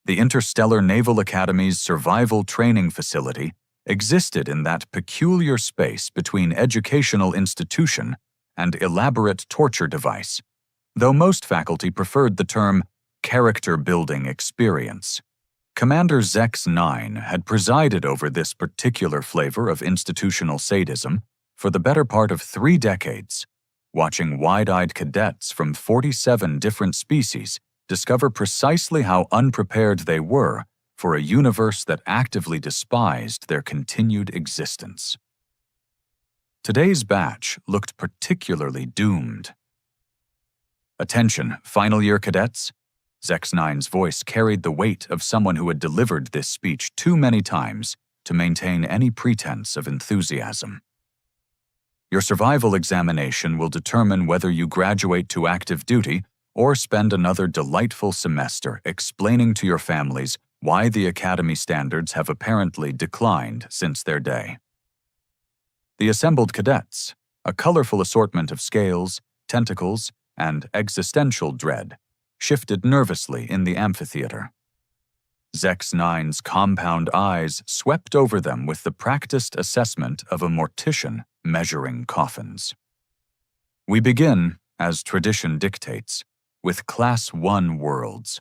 The Interstellar Naval Academy's survival training facility existed in that peculiar space between educational institution and elaborate torture device, though most faculty preferred the term character-building experience. Commander Zex-9 had presided over this particular flavor of institutional sadism for the better part of 3 decades, watching wide-eyed cadets from 47 different species discover precisely how unprepared they were for a universe that actively despised their continued existence. Today's batch looked particularly doomed. "Attention, final-year cadets." Zex-9's voice carried the weight of someone who had delivered this speech too many times to maintain any pretense of enthusiasm. "Your survival examination will determine whether you graduate to active duty or spend another delightful semester explaining to your families why the Academy standards have apparently declined since their day." The assembled cadets, a colorful assortment of scales, tentacles, and existential dread, shifted nervously in the amphitheater. Zex-9's compound eyes swept over them with the practiced assessment of a mortician measuring coffins. "We begin, as tradition dictates, with Class 1 worlds: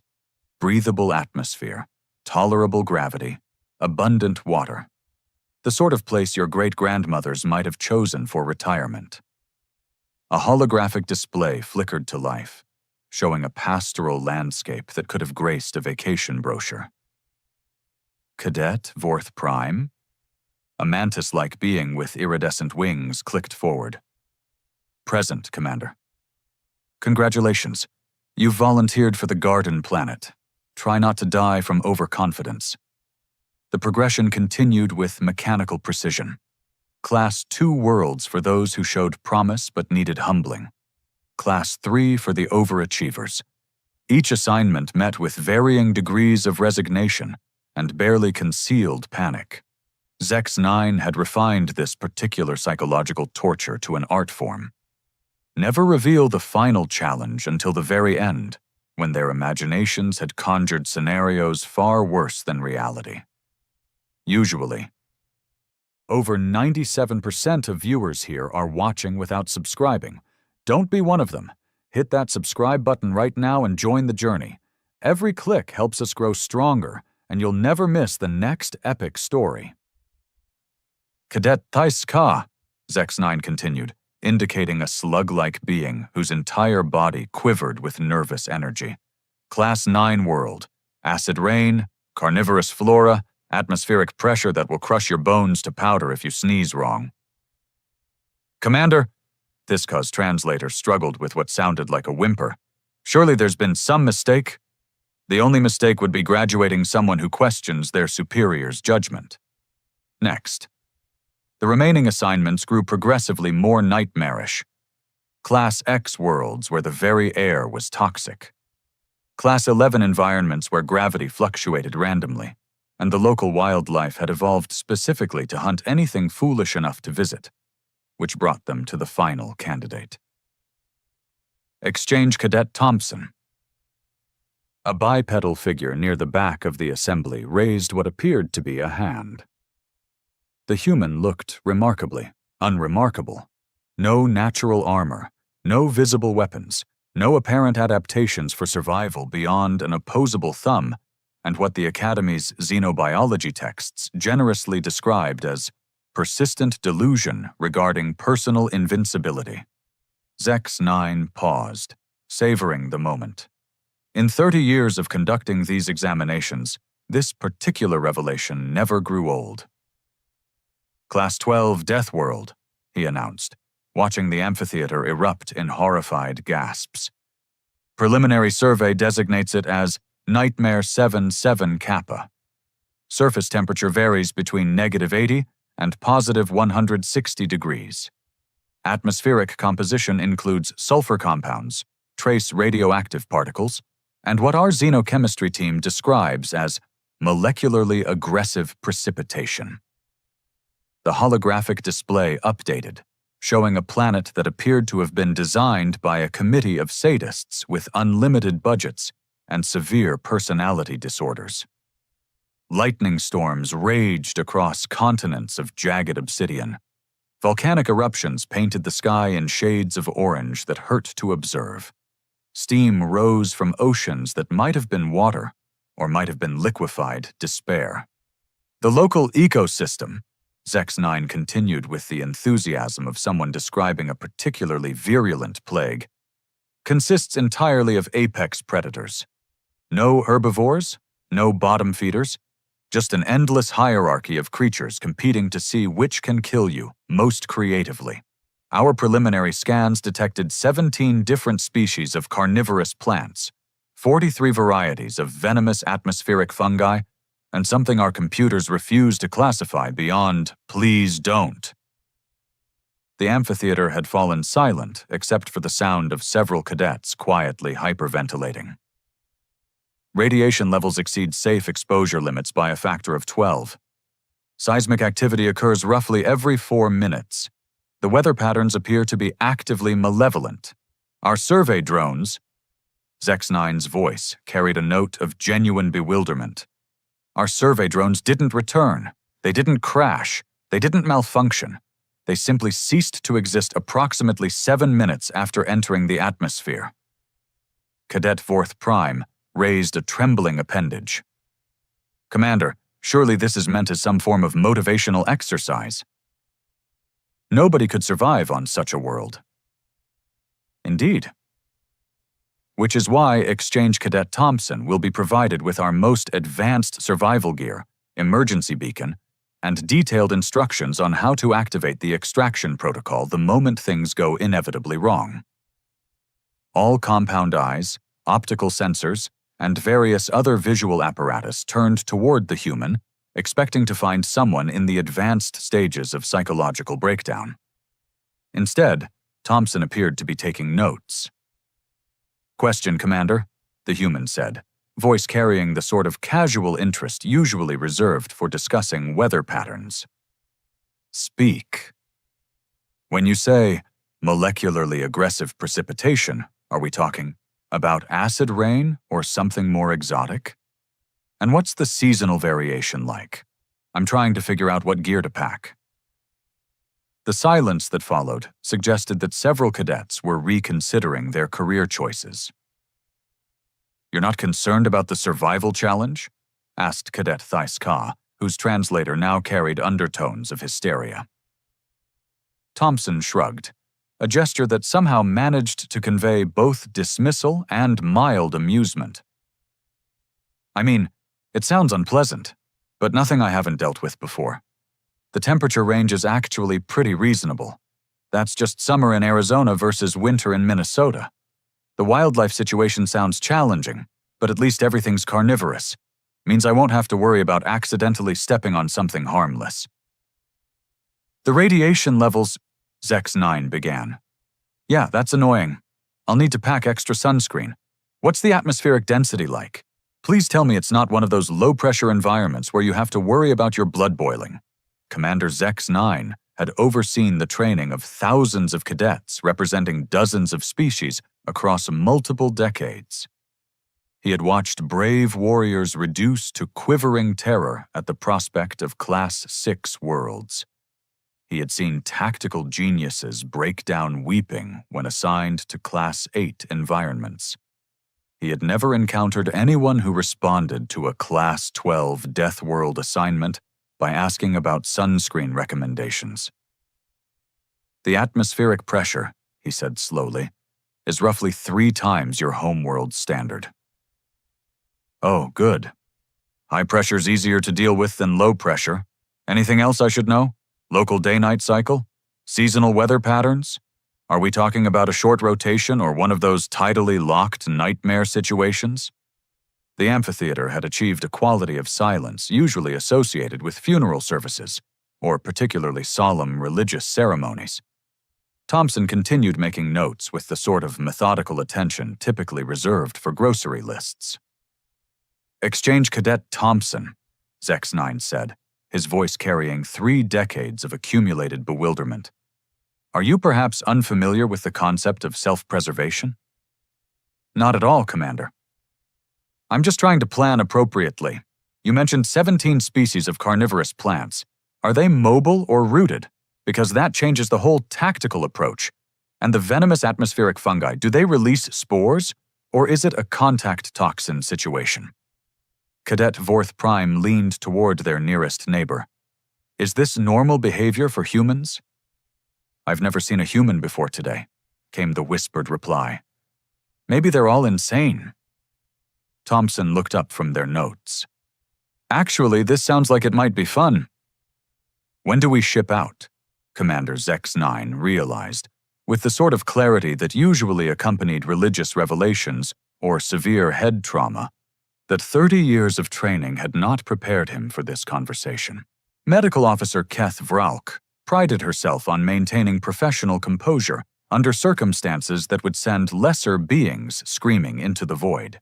breathable atmosphere, tolerable gravity, abundant water. The sort of place your great-grandmothers might have chosen for retirement." A holographic display flickered to life, showing a pastoral landscape that could have graced a vacation brochure. "Cadet Vorth Prime?" A mantis-like being with iridescent wings clicked forward. "Present, Commander." "Congratulations. You've volunteered for the Garden Planet. Try not to die from overconfidence." The progression continued with mechanical precision. Class 2 worlds for those who showed promise but needed humbling. Class 3 for the overachievers. Each assignment met with varying degrees of resignation and barely concealed panic. Zex-9 had refined this particular psychological torture to an art form. Never reveal the final challenge until the very end, when their imaginations had conjured scenarios far worse than reality. Usually, over 97% of viewers here are watching without subscribing. Don't be one of them. Hit that subscribe button right now and join the journey. Every click helps us grow stronger, and you'll never miss the next epic story. "Cadet Thais Ka," Zex-9 continued, indicating a slug-like being whose entire body quivered with nervous energy. "Class 9 world. Acid rain, carnivorous flora, atmospheric pressure that will crush your bones to powder if you sneeze wrong." "Commander," Thiska's translator struggled with what sounded like a whimper. "Surely there's been some mistake?" "The only mistake would be graduating someone who questions their superior's judgment." Next. The remaining assignments grew progressively more nightmarish. Class X worlds where the very air was toxic. Class 11 environments where gravity fluctuated randomly, and the local wildlife had evolved specifically to hunt anything foolish enough to visit, which brought them to the final candidate. Exchange Cadet Thompson. A bipedal figure near the back of the assembly raised what appeared to be a hand. The human looked remarkably unremarkable. No natural armor, no visible weapons, no apparent adaptations for survival beyond an opposable thumb and what the Academy's xenobiology texts generously described as persistent delusion regarding personal invincibility. Zex-9 paused, savoring the moment. In 30 years of conducting these examinations, this particular revelation never grew old. "Class 12 Deathworld," he announced, watching the amphitheater erupt in horrified gasps. "Preliminary survey designates it as Nightmare 77 Kappa. Surface temperature varies between -80 and +160 degrees. Atmospheric composition includes sulfur compounds, trace radioactive particles, and what our xenochemistry team describes as molecularly aggressive precipitation." The holographic display updated, showing a planet that appeared to have been designed by a committee of sadists with unlimited budgets and severe personality disorders. Lightning storms raged across continents of jagged obsidian. Volcanic eruptions painted the sky in shades of orange that hurt to observe. Steam rose from oceans that might have been water or might have been liquefied despair. The local ecosystem, Zex9 continued with the enthusiasm of someone describing a particularly virulent plague, consists entirely of apex predators. No herbivores, no bottom feeders, just an endless hierarchy of creatures competing to see which can kill you most creatively. Our preliminary scans detected 17 different species of carnivorous plants, 43 varieties of venomous atmospheric fungi, and something our computers refuse to classify beyond "please don't." The amphitheater had fallen silent except for the sound of several cadets quietly hyperventilating. Radiation levels exceed safe exposure limits by a factor of 12. Seismic activity occurs roughly every 4 minutes. The weather patterns appear to be actively malevolent. Our survey drones, Zex9's voice carried a note of genuine bewilderment. Our survey drones didn't return. They didn't crash. They didn't malfunction. They simply ceased to exist approximately 7 minutes after entering the atmosphere. Cadet Vorth Prime raised a trembling appendage. "Commander, surely this is meant as some form of motivational exercise. Nobody could survive on such a world." Indeed. Which is why Exchange Cadet Thompson will be provided with our most advanced survival gear, emergency beacon, and detailed instructions on how to activate the extraction protocol the moment things go inevitably wrong. All compound eyes, optical sensors, and various other visual apparatus turned toward the human, expecting to find someone in the advanced stages of psychological breakdown. Instead, Thompson appeared to be taking notes. "Question, Commander," the human said, voice carrying the sort of casual interest usually reserved for discussing weather patterns. "Speak. When you say molecularly aggressive precipitation, are we talking about acid rain or something more exotic? And what's the seasonal variation like? I'm trying to figure out what gear to pack." The silence that followed suggested that several cadets were reconsidering their career choices. "You're not concerned about the survival challenge?" asked Cadet Thais Ka, whose translator now carried undertones of hysteria. Thompson shrugged, a gesture that somehow managed to convey both dismissal and mild amusement. "I mean, it sounds unpleasant, but nothing I haven't dealt with before. The temperature range is actually pretty reasonable. That's just summer in Arizona versus winter in Minnesota. The wildlife situation sounds challenging, but at least everything's carnivorous. Means I won't have to worry about accidentally stepping on something harmless." "The radiation levels," Zex9 began. "Yeah, that's annoying. I'll need to pack extra sunscreen. What's the atmospheric density like? Please tell me it's not one of those low-pressure environments where you have to worry about your blood boiling." Commander Zex9 had overseen the training of thousands of cadets representing dozens of species across multiple decades. He had watched brave warriors reduce to quivering terror at the prospect of Class 6 worlds. He had seen tactical geniuses break down weeping when assigned to Class 8 environments. He had never encountered anyone who responded to a Class 12 Deathworld assignment by asking about sunscreen recommendations. "The atmospheric pressure," he said slowly, "is roughly 3 times your homeworld standard." "Oh, good. High pressure's easier to deal with than low pressure. Anything else I should know? Local day-night cycle? Seasonal weather patterns? Are we talking about a short rotation or one of those tidally locked nightmare situations?" The amphitheater had achieved a quality of silence usually associated with funeral services or particularly solemn religious ceremonies. Thompson continued making notes with the sort of methodical attention typically reserved for grocery lists. "Exchange Cadet Thompson," Zex9 said, his voice carrying 3 decades of accumulated bewilderment. "Are you perhaps unfamiliar with the concept of self-preservation?" "Not at all, Commander." I'm just trying to plan appropriately. You mentioned 17 species of carnivorous plants. Are they mobile or rooted? Because that changes the whole tactical approach. And the venomous atmospheric fungi, do they release spores? Or is it a contact toxin situation? Cadet Vorth Prime leaned toward their nearest neighbor. Is this normal behavior for humans? I've never seen a human before today, came the whispered reply. Maybe they're all insane. Thompson looked up from their notes. Actually, this sounds like it might be fun. When do we ship out? Commander Zex-9 realized, with the sort of clarity that usually accompanied religious revelations or severe head trauma, that 30 years of training had not prepared him for this conversation. Medical Officer Keth Vralk prided herself on maintaining professional composure under circumstances that would send lesser beings screaming into the void.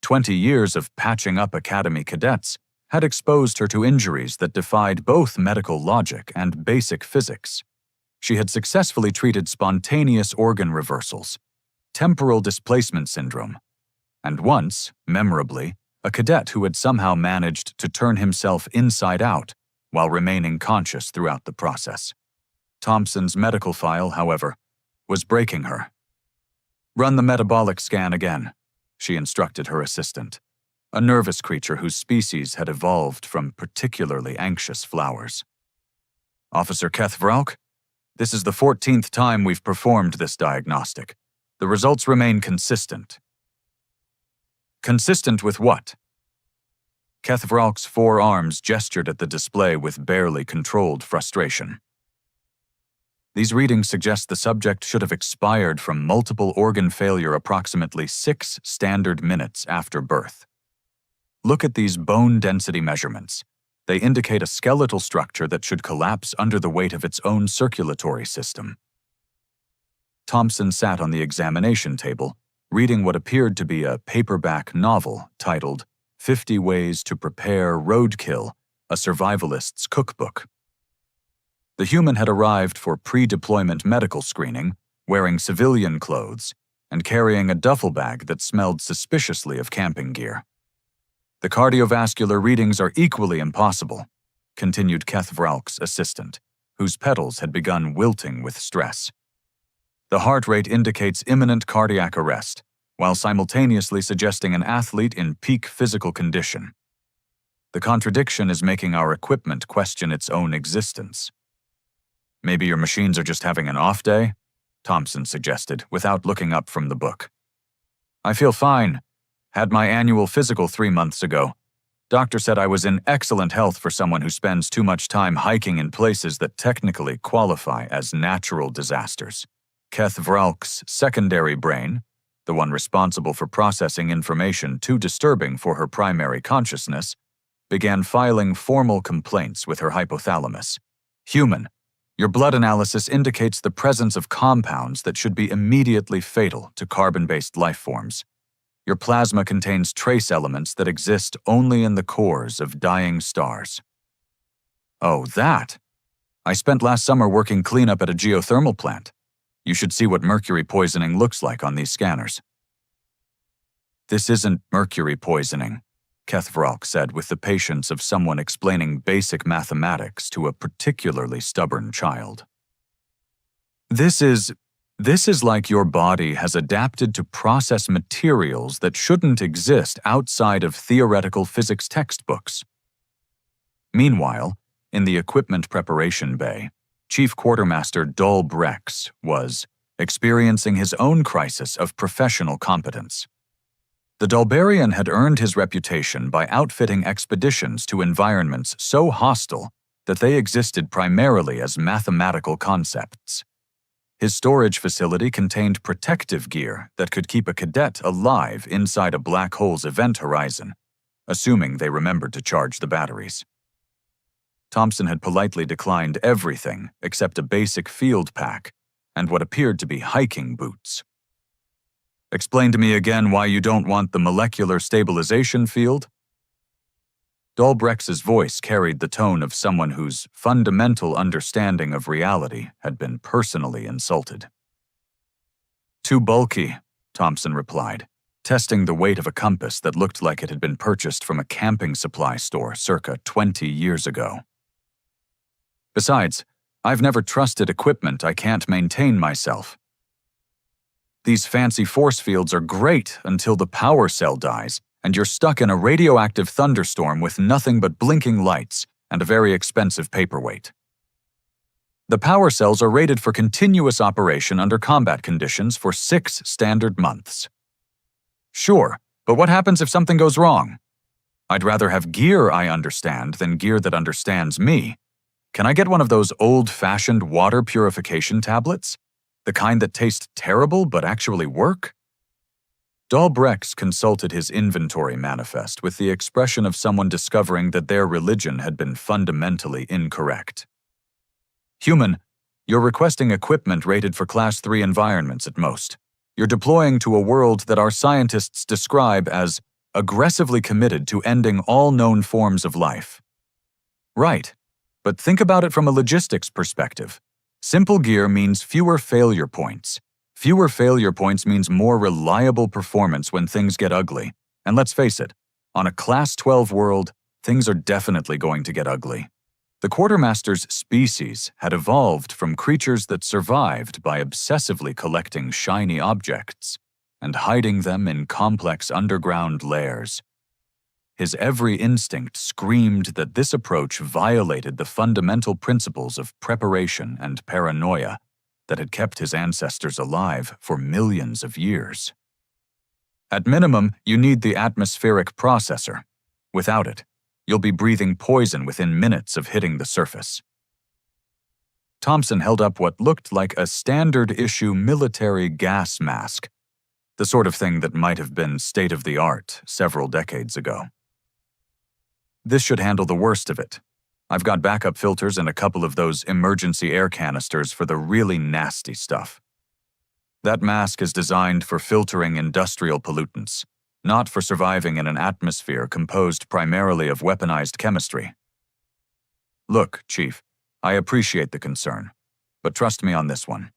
20 years of patching up Academy cadets had exposed her to injuries that defied both medical logic and basic physics. She had successfully treated spontaneous organ reversals, temporal displacement syndrome, and once, memorably, a cadet who had somehow managed to turn himself inside out while remaining conscious throughout the process. Thompson's medical file, however, was breaking her. Run the metabolic scan again, she instructed her assistant, a nervous creature whose species had evolved from particularly anxious flowers. Officer Keth Vralk, this is the 14th time we've performed this diagnostic. The results remain consistent. Consistent with what? Keth Vralk's forearms gestured at the display with barely controlled frustration. These readings suggest the subject should have expired from multiple organ failure approximately 6 standard minutes after birth. Look at these bone density measurements. They indicate a skeletal structure that should collapse under the weight of its own circulatory system. Thompson sat on the examination table, reading what appeared to be a paperback novel titled 50 Ways to Prepare Roadkill, a Survivalist's Cookbook. The human had arrived for pre-deployment medical screening, wearing civilian clothes, and carrying a duffel bag that smelled suspiciously of camping gear. The cardiovascular readings are equally impossible, continued Keth Vralk's assistant, whose petals had begun wilting with stress. The heart rate indicates imminent cardiac arrest, while simultaneously suggesting an athlete in peak physical condition. The contradiction is making our equipment question its own existence. Maybe your machines are just having an off day? Thompson suggested, without looking up from the book. I feel fine. Had my annual physical 3 months ago. Doctor said I was in excellent health for someone who spends too much time hiking in places that technically qualify as natural disasters. Keth Vralk's secondary brain, the one responsible for processing information too disturbing for her primary consciousness, began filing formal complaints with her hypothalamus. Human, your blood analysis indicates the presence of compounds that should be immediately fatal to carbon-based life forms. Your plasma contains trace elements that exist only in the cores of dying stars. Oh, that! I spent last summer working cleanup at a geothermal plant. You should see what mercury poisoning looks like on these scanners. This isn't mercury poisoning, Keth Vralk said with the patience of someone explaining basic mathematics to a particularly stubborn child. This is like your body has adapted to process materials that shouldn't exist outside of theoretical physics textbooks. Meanwhile, in the equipment preparation bay, Chief Quartermaster Dol Brex was experiencing his own crisis of professional competence. The Dolbarian had earned his reputation by outfitting expeditions to environments so hostile that they existed primarily as mathematical concepts. His storage facility contained protective gear that could keep a cadet alive inside a black hole's event horizon, assuming they remembered to charge the batteries. Thompson had politely declined everything except a basic field pack and what appeared to be hiking boots. Explain to me again why you don't want the molecular stabilization field? Dolbrex's voice carried the tone of someone whose fundamental understanding of reality had been personally insulted. Too bulky, Thompson replied, testing the weight of a compass that looked like it had been purchased from a camping supply store circa 20 years ago. Besides, I've never trusted equipment I can't maintain myself. These fancy force fields are great until the power cell dies, and you're stuck in a radioactive thunderstorm with nothing but blinking lights and a very expensive paperweight. The power cells are rated for continuous operation under combat conditions for 6 standard months. Sure, but what happens if something goes wrong? I'd rather have gear I understand than gear that understands me. Can I get one of those old-fashioned water purification tablets? The kind that taste terrible but actually work? Dalbrex consulted his inventory manifest with the expression of someone discovering that their religion had been fundamentally incorrect. Human, you're requesting equipment rated for Class 3 environments at most. You're deploying to a world that our scientists describe as aggressively committed to ending all known forms of life. Right, but think about it from a logistics perspective. Simple gear means fewer failure points. Fewer failure points means more reliable performance when things get ugly. And let's face it, on a Class 12 world, things are definitely going to get ugly. The Quartermaster's species had evolved from creatures that survived by obsessively collecting shiny objects and hiding them in complex underground lairs. His every instinct screamed that this approach violated the fundamental principles of preparation and paranoia that had kept his ancestors alive for millions of years. At minimum, you need the atmospheric processor. Without it, you'll be breathing poison within minutes of hitting the surface. Thompson held up what looked like a standard-issue military gas mask, the sort of thing that might have been state-of-the-art several decades ago. This should handle the worst of it. I've got backup filters and a couple of those emergency air canisters for the really nasty stuff. That mask is designed for filtering industrial pollutants, not for surviving in an atmosphere composed primarily of weaponized chemistry. Look, Chief, I appreciate the concern, but trust me on this one.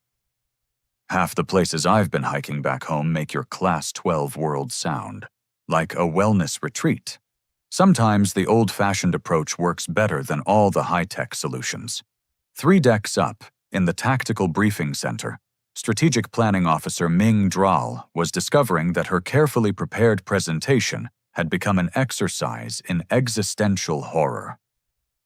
Half the places I've been hiking back home make your Class 12 world sound like a wellness retreat. Sometimes the old-fashioned approach works better than all the high-tech solutions. 3 decks up, in the Tactical Briefing Center, Strategic Planning Officer Ming Dral was discovering that her carefully prepared presentation had become an exercise in existential horror.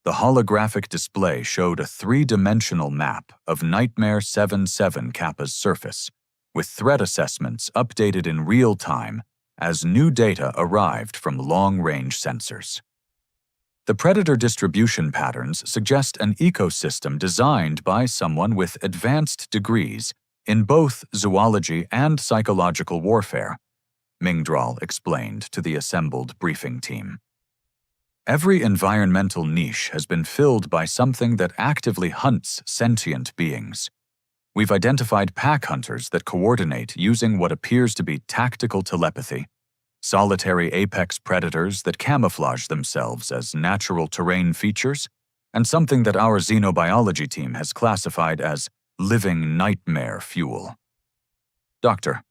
The holographic display showed a 3-dimensional map of Nightmare 7-7 Kappa's surface, with threat assessments updated in real time as new data arrived from long-range sensors. The predator distribution patterns suggest an ecosystem designed by someone with advanced degrees in both zoology and psychological warfare, Mingdral explained to the assembled briefing team. Every environmental niche has been filled by something that actively hunts sentient beings. We've identified pack hunters that coordinate using what appears to be tactical telepathy, solitary apex predators that camouflage themselves as natural terrain features, and something that our xenobiology team has classified as living nightmare fuel. Dr.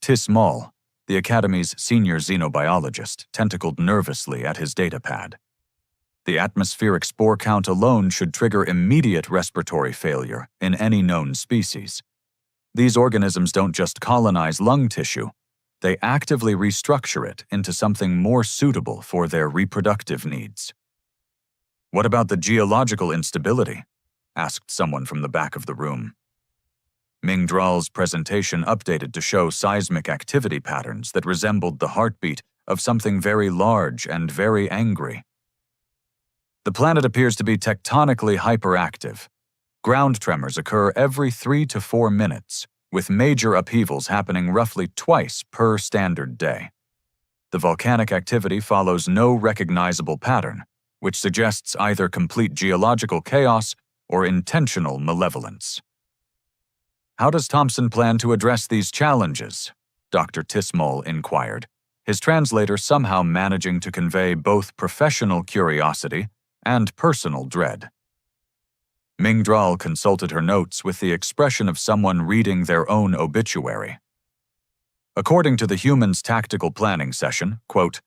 Tismal, the Academy's senior xenobiologist, tentacled nervously at his datapad. The atmospheric spore count alone should trigger immediate respiratory failure in any known species. These organisms don't just colonize lung tissue, they actively restructure it into something more suitable for their reproductive needs. What about the geological instability? Asked someone from the back of the room. Mingdral's presentation updated to show seismic activity patterns that resembled the heartbeat of something very large and very angry. The planet appears to be tectonically hyperactive. Ground tremors occur every 3 to 4 minutes, with major upheavals happening roughly twice per standard day. The volcanic activity follows no recognizable pattern, which suggests either complete geological chaos or intentional malevolence. How does Thompson plan to address these challenges? Dr. Tismal inquired, his translator somehow managing to convey both professional curiosity and personal dread. Mingdral consulted her notes with the expression of someone reading their own obituary. According to the humans' tactical planning session, quote,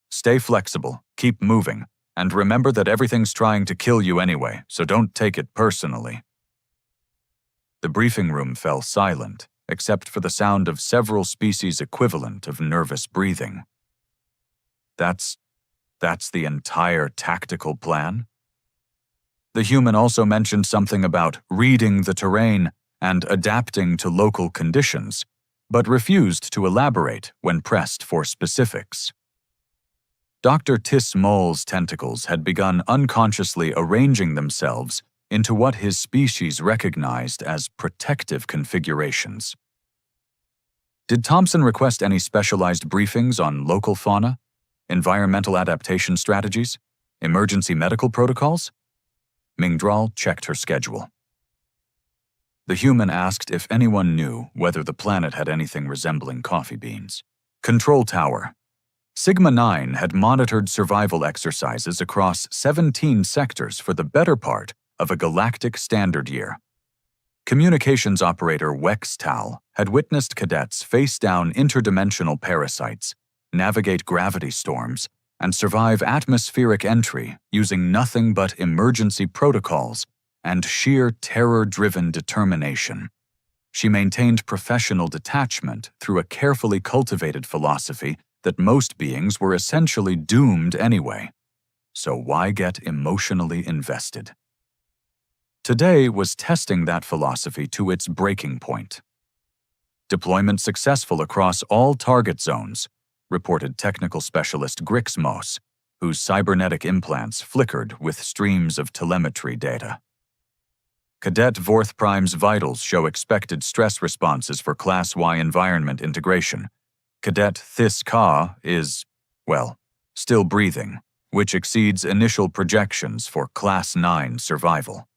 "Stay flexible, keep moving, and remember that everything's trying to kill you anyway, so don't take it personally." The briefing room fell silent, except for the sound of several species equivalent of nervous breathing. That's the entire tactical plan? The human also mentioned something about reading the terrain and adapting to local conditions, but refused to elaborate when pressed for specifics. Dr. Tis Moll's tentacles had begun unconsciously arranging themselves into what his species recognized as protective configurations. Did Thompson request any specialized briefings on local fauna, environmental adaptation strategies, emergency medical protocols? Mingdral checked her schedule. The human asked if anyone knew whether the planet had anything resembling coffee beans. Control tower. Sigma-9 had monitored survival exercises across 17 sectors for the better part of a galactic standard year. Communications operator Wextal had witnessed cadets face down interdimensional parasites, navigate gravity storms, and survive atmospheric entry using nothing but emergency protocols and sheer terror-driven determination. She maintained professional detachment through a carefully cultivated philosophy that most beings were essentially doomed anyway. So why get emotionally invested? Today was testing that philosophy to its breaking point. Deployment successful across all target zones, reported technical specialist Grixmos, whose cybernetic implants flickered with streams of telemetry data. Cadet Vorth Prime's vitals show expected stress responses for Class Y environment integration. Cadet This Ka is, well, still breathing, which exceeds initial projections for Class 9 survival.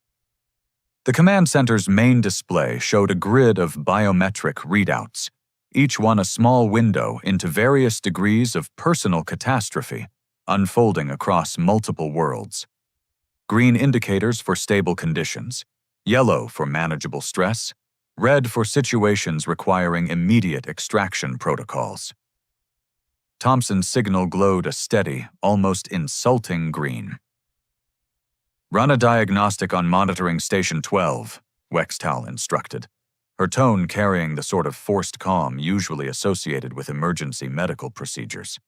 The command center's main display showed a grid of biometric readouts, each one a small window into various degrees of personal catastrophe, unfolding across multiple worlds. Green indicators for stable conditions, yellow for manageable stress, red for situations requiring immediate extraction protocols. Thompson's signal glowed a steady, almost insulting green. "Run a diagnostic on monitoring station 12, Wextal instructed, her tone carrying the sort of forced calm usually associated with emergency medical procedures.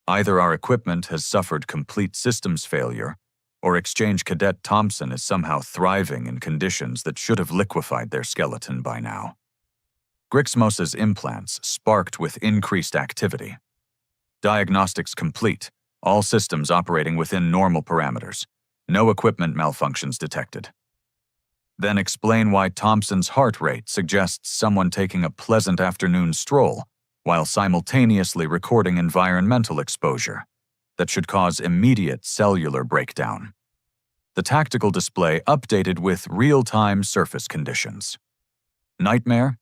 Either our equipment has suffered complete systems failure, or Exchange Cadet Thompson is somehow thriving in conditions that should have liquefied their skeleton by now." Grixmos's implants sparked with increased activity. "Diagnostics complete, all systems operating within normal parameters. No equipment malfunctions detected." Then explain why Thompson's heart rate suggests someone taking a pleasant afternoon stroll while simultaneously recording environmental exposure that should cause immediate cellular breakdown. The tactical display updated with real-time surface conditions. Nightmare?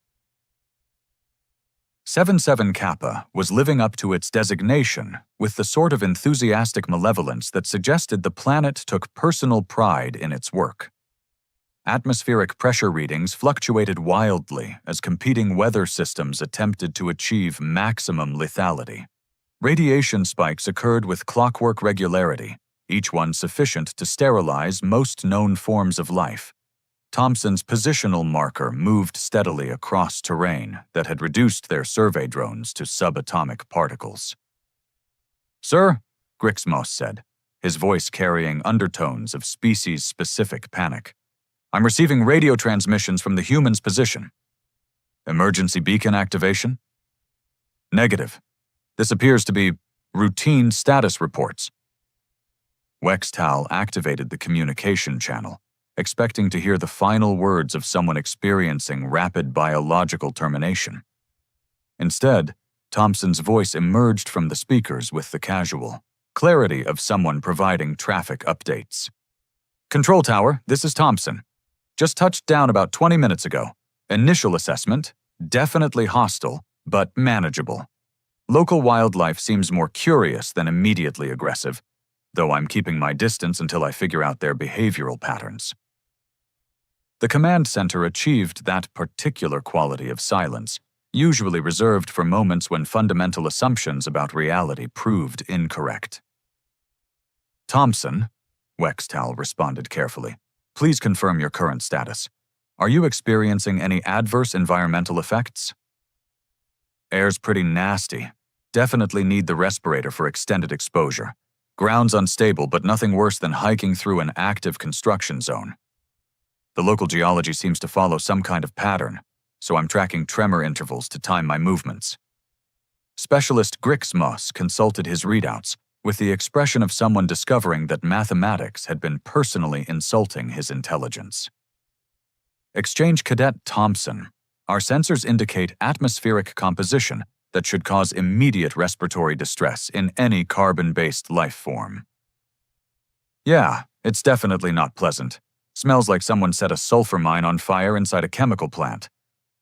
77 Kappa was living up to its designation with the sort of enthusiastic malevolence that suggested the planet took personal pride in its work. Atmospheric pressure readings fluctuated wildly as competing weather systems attempted to achieve maximum lethality. Radiation spikes occurred with clockwork regularity, each one sufficient to sterilize most known forms of life. Thompson's positional marker moved steadily across terrain that had reduced their survey drones to subatomic particles. "Sir," Grixmos said, his voice carrying undertones of species-specific panic, "I'm receiving radio transmissions from the human's position. Emergency beacon activation? Negative. This appears to be routine status reports." Wextal activated the communication channel, expecting to hear the final words of someone experiencing rapid biological termination. Instead, Thompson's voice emerged from the speakers with the casual clarity of someone providing traffic updates. "Control tower, this is Thompson. Just touched down about 20 minutes ago. Initial assessment, definitely hostile, but manageable. Local wildlife seems more curious than immediately aggressive, though I'm keeping my distance until I figure out their behavioral patterns." The command center achieved that particular quality of silence usually reserved for moments when fundamental assumptions about reality proved incorrect. Thompson, Wextal responded carefully, please confirm your current status. Are you experiencing any adverse environmental effects? Air's pretty nasty. Definitely need the respirator for extended exposure. Ground's unstable, but nothing worse than hiking through an active construction zone. The local geology seems to follow some kind of pattern, so I'm tracking tremor intervals to time my movements. Specialist Grixmos consulted his readouts with the expression of someone discovering that mathematics had been personally insulting his intelligence. Exchange Cadet Thompson, our sensors indicate atmospheric composition that should cause immediate respiratory distress in any carbon-based life form. Yeah, it's definitely not pleasant. Smells like someone set a sulfur mine on fire inside a chemical plant.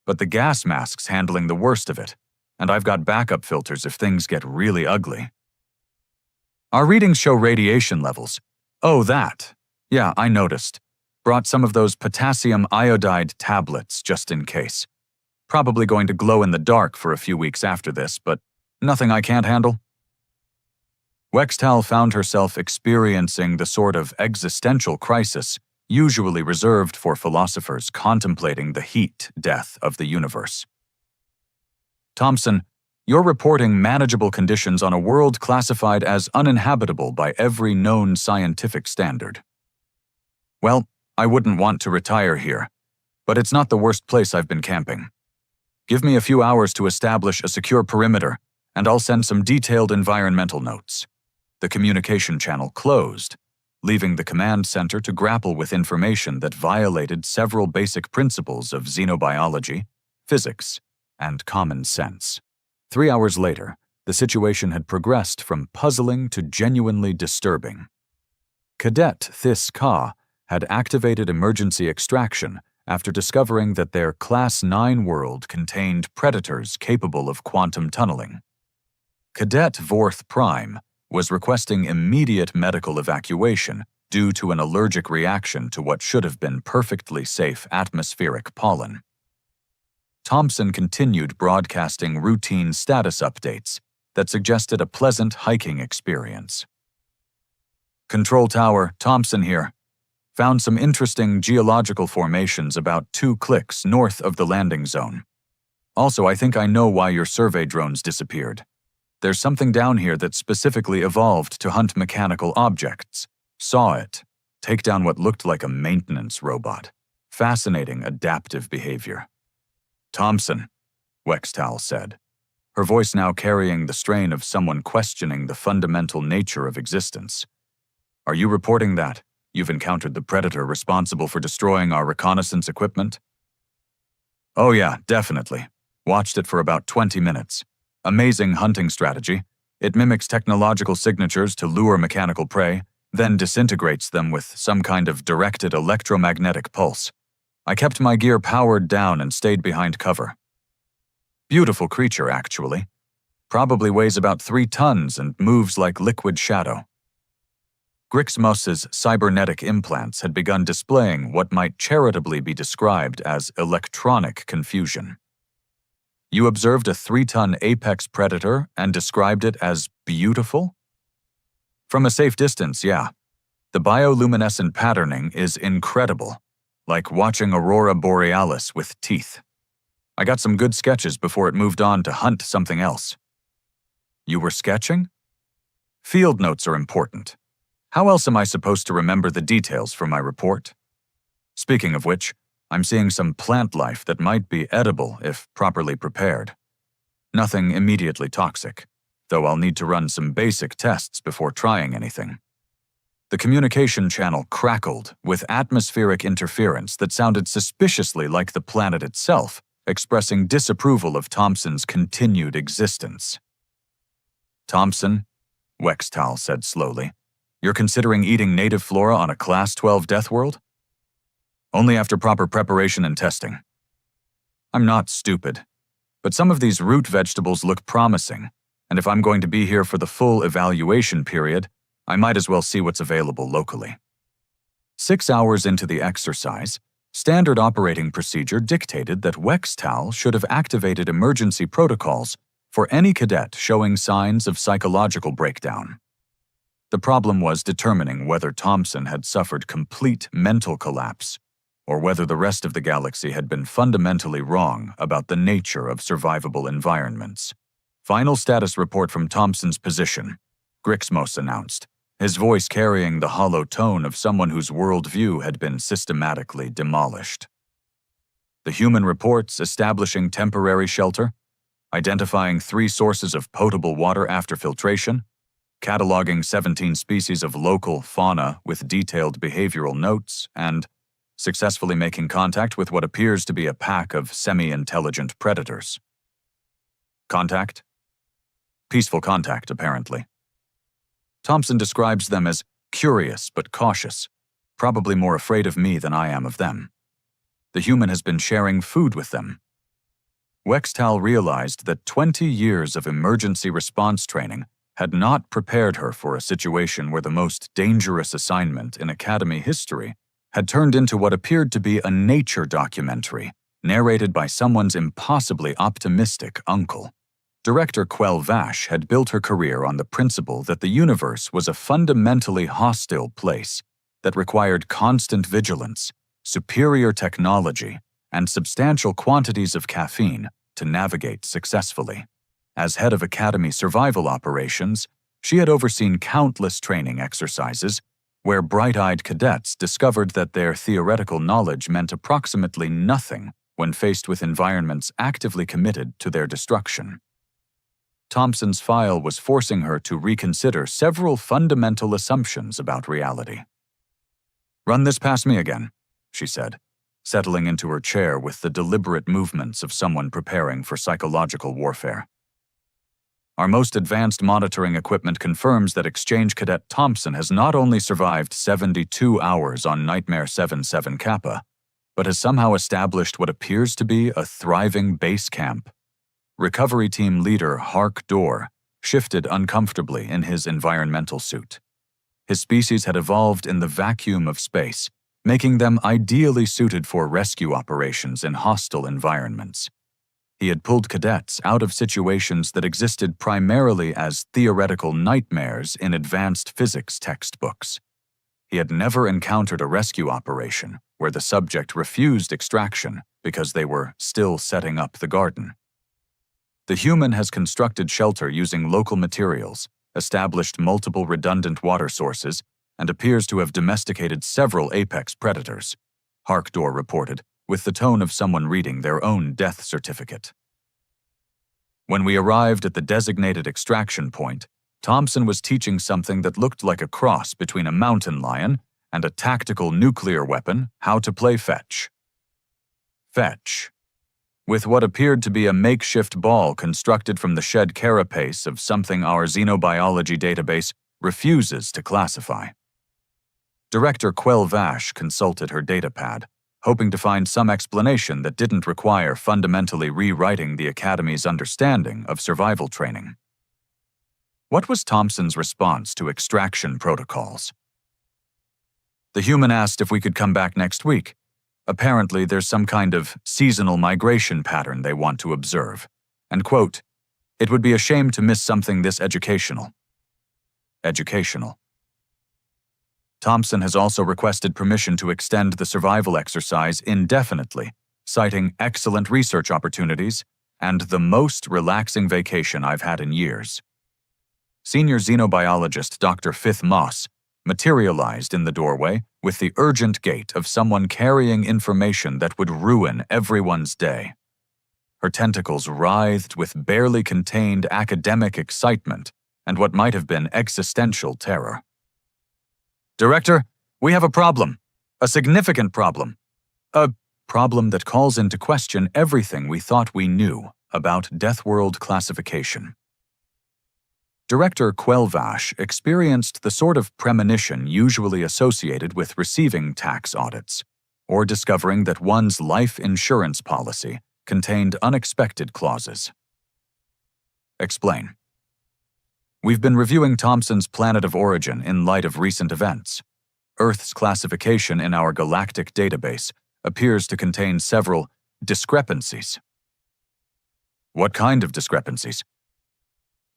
But the gas mask's handling the worst of it, and I've got backup filters if things get really ugly. Our readings show radiation levels. Oh, that. Yeah, I noticed. Brought some of those potassium iodide tablets just in case. Probably going to glow in the dark for a few weeks after this, but nothing I can't handle. Wextal found herself experiencing the sort of existential crisis usually reserved for philosophers contemplating the heat death of the universe. Thompson, you're reporting manageable conditions on a world classified as uninhabitable by every known scientific standard. Well, I wouldn't want to retire here, but it's not the worst place I've been camping. Give me a few hours to establish a secure perimeter, and I'll send some detailed environmental notes. The communication channel closed, leaving the command center to grapple with information that violated several basic principles of xenobiology, physics, and common sense. 3 hours later, the situation had progressed from puzzling to genuinely disturbing. Cadet This Ka had activated emergency extraction after discovering that their Class 9 world contained predators capable of quantum tunneling. Cadet Vorth Prime was requesting immediate medical evacuation due to an allergic reaction to what should have been perfectly safe atmospheric pollen. Thompson continued broadcasting routine status updates that suggested a pleasant hiking experience. Control Tower, Thompson here. Found some interesting geological formations about 2 clicks north of the landing zone. Also, I think I know why your survey drones disappeared. There's something down here that specifically evolved to hunt mechanical objects. Saw it. Take down what looked like a maintenance robot. Fascinating adaptive behavior. Thompson, Wextal said, her voice now carrying the strain of someone questioning the fundamental nature of existence. Are you reporting that you've encountered the predator responsible for destroying our reconnaissance equipment? Oh yeah, definitely. Watched it for about 20 minutes. Amazing hunting strategy. It mimics technological signatures to lure mechanical prey, then disintegrates them with some kind of directed electromagnetic pulse. I kept my gear powered down and stayed behind cover. Beautiful creature, actually. Probably weighs about 3 tons and moves like liquid shadow. Grixmos's cybernetic implants had begun displaying what might charitably be described as electronic confusion. You observed a 3-ton apex predator and described it as beautiful? From a safe distance, yeah. The bioluminescent patterning is incredible, like watching Aurora Borealis with teeth. I got some good sketches before it moved on to hunt something else. You were sketching? Field notes are important. How else am I supposed to remember the details for my report? Speaking of which, I'm seeing some plant life that might be edible if properly prepared. Nothing immediately toxic, though I'll need to run some basic tests before trying anything. The communication channel crackled with atmospheric interference that sounded suspiciously like the planet itself, expressing disapproval of Thompson's continued existence. Thompson, Wextal said slowly, you're considering eating native flora on a Class 12 Deathworld? Only after proper preparation and testing. I'm not stupid, but some of these root vegetables look promising, and if I'm going to be here for the full evaluation period, I might as well see what's available locally. 6 hours into the exercise, Standard operating procedure dictated that Wextal should have activated emergency protocols for any cadet showing signs of psychological breakdown. The problem was determining whether Thompson had suffered complete mental collapse or whether the rest of the galaxy had been fundamentally wrong about the nature of survivable environments. Final status report from Thompson's position, Grixmos announced, his voice carrying the hollow tone of someone whose worldview had been systematically demolished. The human reports establishing temporary shelter, identifying 3 sources of potable water after filtration, cataloging 17 species of local fauna with detailed behavioral notes, and successfully making contact with what appears to be a pack of semi-intelligent predators. Contact? Peaceful contact, apparently. Thompson describes them as curious but cautious, probably more afraid of me than I am of them. The human has been sharing food with them. Wextal realized that 20 years of emergency response training had not prepared her for a situation where the most dangerous assignment in Academy history had turned into what appeared to be a nature documentary narrated by someone's impossibly optimistic uncle. Director Quell Vash had built her career on the principle that the universe was a fundamentally hostile place that required constant vigilance, superior technology, and substantial quantities of caffeine to navigate successfully. As head of Academy survival operations, she had overseen countless training exercises where bright-eyed cadets discovered that their theoretical knowledge meant approximately nothing when faced with environments actively committed to their destruction. Thompson's file was forcing her to reconsider several fundamental assumptions about reality. "Run this past me again," she said, settling into her chair with the deliberate movements of someone preparing for psychological warfare. "Our most advanced monitoring equipment confirms that Exchange Cadet Thompson has not only survived 72 hours on Nightmare 77 Kappa, but has somehow established what appears to be a thriving base camp." Recovery team leader Hark Dorr shifted uncomfortably in his environmental suit. His species had evolved in the vacuum of space, making them ideally suited for rescue operations in hostile environments. He had pulled cadets out of situations that existed primarily as theoretical nightmares in advanced physics textbooks. He had never encountered a rescue operation where the subject refused extraction because they were still setting up the garden. The human has constructed shelter using local materials, established multiple redundant water sources, and appears to have domesticated several apex predators, Harkdor reported, with the tone of someone reading their own death certificate. When we arrived at the designated extraction point, Thompson was teaching something that looked like a cross between a mountain lion and a tactical nuclear weapon how to play fetch. Fetch. With what appeared to be a makeshift ball constructed from the shed carapace of something our xenobiology database refuses to classify. Director Quell Vash consulted her datapad, hoping to find some explanation that didn't require fundamentally rewriting the Academy's understanding of survival training. What was Thompson's response to extraction protocols? The human asked if we could come back next week. Apparently, there's some kind of seasonal migration pattern they want to observe. And quote, "It would be a shame to miss something this educational." Educational. Thompson has also requested permission to extend the survival exercise indefinitely, citing excellent research opportunities and the most relaxing vacation I've had in years. Senior xenobiologist Dr. Fifth Moss materialized in the doorway with the urgent gait of someone carrying information that would ruin everyone's day. Her tentacles writhed with barely contained academic excitement and what might have been existential terror. "Director, we have a problem. A significant problem. A problem that calls into question everything we thought we knew about Deathworld classification." Director Quell Vash experienced the sort of premonition usually associated with receiving tax audits, or discovering that one's life insurance policy contained unexpected clauses. Explain. We've been reviewing Thompson's planet of origin in light of recent events. Earth's classification in our galactic database appears to contain several discrepancies. What kind of discrepancies?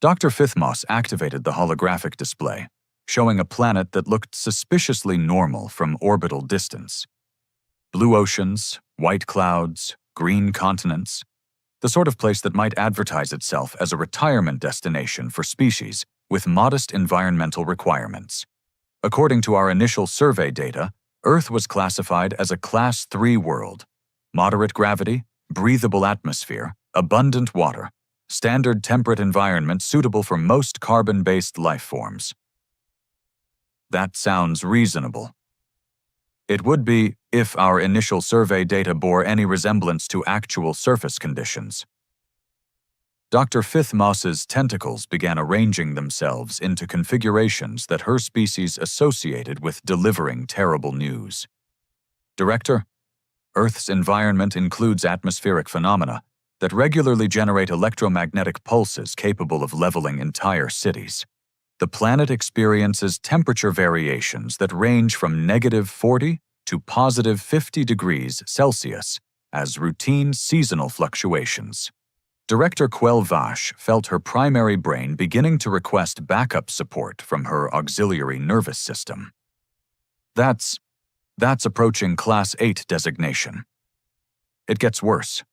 Dr. Fithmoss activated the holographic display, showing a planet that looked suspiciously normal from orbital distance. Blue oceans, white clouds, green continents, the sort of place that might advertise itself as a retirement destination for species with modest environmental requirements. According to our initial survey data, Earth was classified as a Class 3 world: moderate gravity, breathable atmosphere, abundant water, standard temperate environment suitable for most carbon-based life forms. That sounds reasonable. It would be if our initial survey data bore any resemblance to actual surface conditions. Dr. Fithmoss's tentacles began arranging themselves into configurations that her species associated with delivering terrible news. Director, Earth's environment includes atmospheric phenomena that regularly generate electromagnetic pulses capable of leveling entire cities. The planet experiences temperature variations that range from -40 to +50 degrees Celsius as routine seasonal fluctuations. Director Quelvache felt her primary brain beginning to request backup support from her auxiliary nervous system. That's approaching Class 8 designation. It gets worse.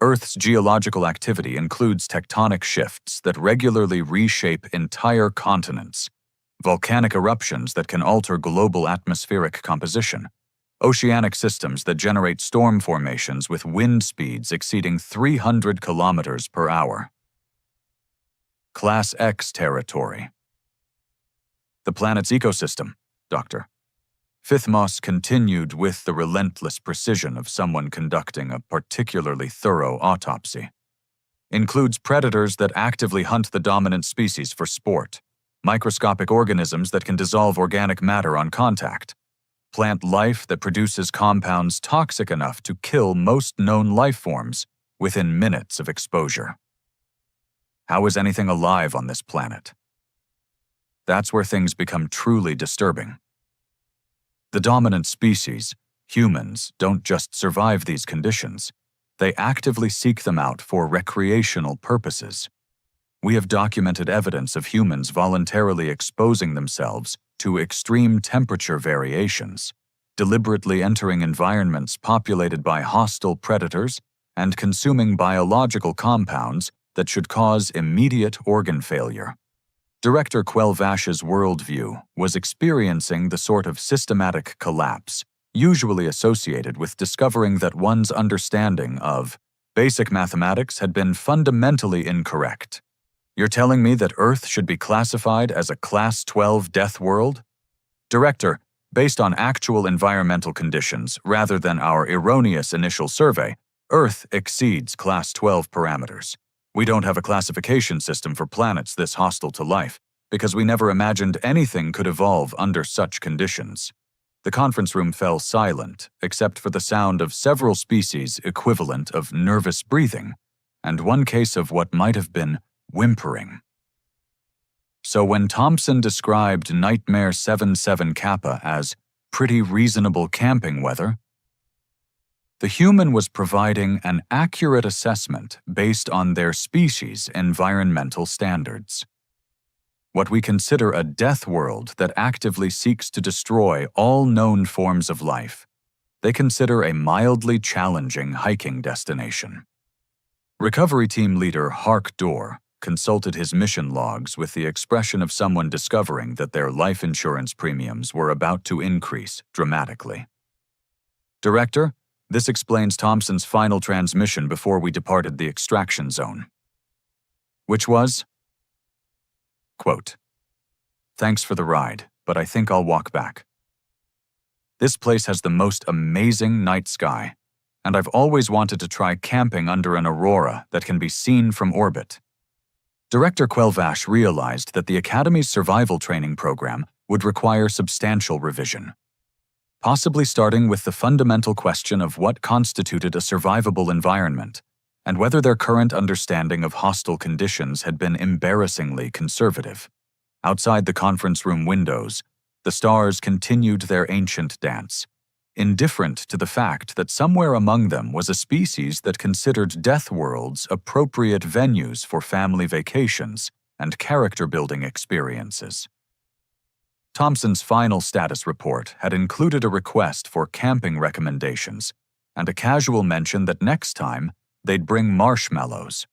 Earth's geological activity includes tectonic shifts that regularly reshape entire continents, volcanic eruptions that can alter global atmospheric composition, oceanic systems that generate storm formations with wind speeds exceeding 300 kilometers per hour. Class X territory. The planet's ecosystem, Doctor. Fithmoss continued with the relentless precision of someone conducting a particularly thorough autopsy. Includes predators that actively hunt the dominant species for sport, microscopic organisms that can dissolve organic matter on contact, plant life that produces compounds toxic enough to kill most known life forms within minutes of exposure. How is anything alive on this planet? That's where things become truly disturbing. The dominant species, humans, don't just survive these conditions. They actively seek them out for recreational purposes. We have documented evidence of humans voluntarily exposing themselves to extreme temperature variations, deliberately entering environments populated by hostile predators, and consuming biological compounds that should cause immediate organ failure. Director Quelvache's worldview was experiencing the sort of systematic collapse usually associated with discovering that one's understanding of basic mathematics had been fundamentally incorrect. You're telling me that Earth should be classified as a Class 12 Deathworld? Director, based on actual environmental conditions rather than our erroneous initial survey, Earth exceeds Class 12 parameters. We don't have a classification system for planets this hostile to life because we never imagined anything could evolve under such conditions. The conference room fell silent, except for the sound of several species equivalent of nervous breathing, and one case of what might have been whimpering. So when Thompson described Nightmare 77 Kappa as pretty reasonable camping weather, the human was providing an accurate assessment based on their species' environmental standards. What we consider a death world that actively seeks to destroy all known forms of life, they consider a mildly challenging hiking destination. Recovery team leader Hark Dorr consulted his mission logs with the expression of someone discovering that their life insurance premiums were about to increase dramatically. Director, this explains Thompson's final transmission before we departed the extraction zone. Which was, quote, "Thanks for the ride, but I think I'll walk back. This place has the most amazing night sky, and I've always wanted to try camping under an aurora that can be seen from orbit." Director Quelvache realized that the Academy's survival training program would require substantial revision, possibly starting with the fundamental question of what constituted a survivable environment and whether their current understanding of hostile conditions had been embarrassingly conservative. Outside the conference room windows, the stars continued their ancient dance, indifferent to the fact that somewhere among them was a species that considered Deathworlds appropriate venues for family vacations and character-building experiences. Thompson's final status report had included a request for camping recommendations and a casual mention that next time they'd bring marshmallows.